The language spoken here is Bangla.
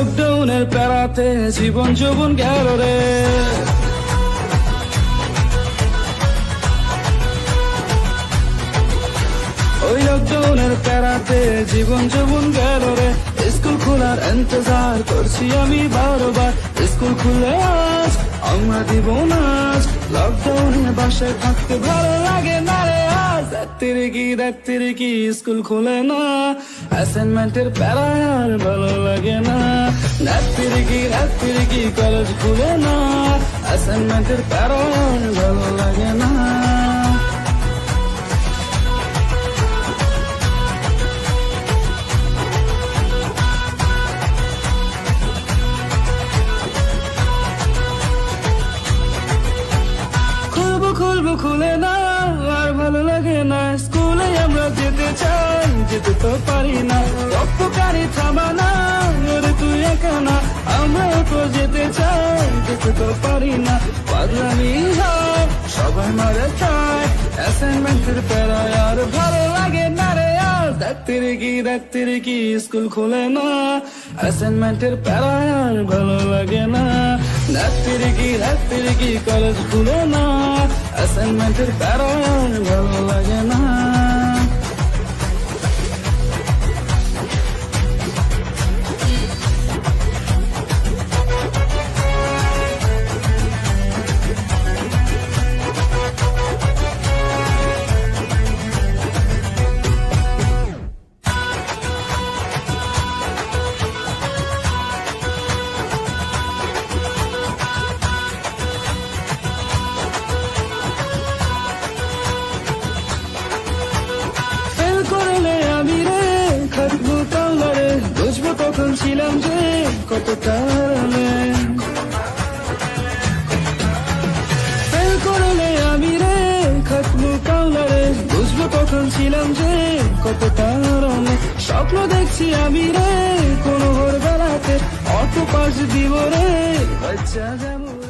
লকডাউনের প্যারাতে জীবন যৌবন গেল রে। ওই লকডাউনের প্যারাতে জীবন যৌবন গেল রে। স্কুল খোলার ইন্তজার করছি আমি বারবার। স্কুল খুলে আজ আমরা দিব নাচ। লকডাউনে বাসায় থাকতে ভালো লাগে না রে আজ। রাত্রি কি স্কুল খুলে না, অ্যাসাইনমেন্টের প্যারা আর ভালো লাগে না। রাত্রি কি কলেজ খুলে না, অ্যাসাইনমেন্টের প্যারা আর ভালো লাগে না। খুলবো খুলে না, আর ভালো লাগে না। স্কুলে আমরা যেতে চাই, যেতে তো পারি না। রক্তকারী থামা না, ওরে তুই একা না। আমরা তো যেতে চাই, যেতে তো পারি না। পাগলামি হয়, সবাই মারে খায়। অ্যাসাইনমেন্টের প্যারায় আর ভালো লাগে না রে আর। রাত্রি কি স্কুল খোলে না, অ্যাসাইনমেন্টের প্যারায় আর ভালো লাগে না। রাত্রি কি কলেজ খুলে না, অ্যাসাইনমেন্টের প্যারায় আর ভালো লাগে না। বুঝবো কখন ছিলাম যে কত কারণে ফেল করলে আমি রে খাটবো কাউলারে। বুঝবো কখন ছিলাম যে কত কারণে। স্বপ্ন দেখছি আমি রে কোনো ভোর বেলাতে, অটো পাশ দিব রে বাচ্চা যেমন।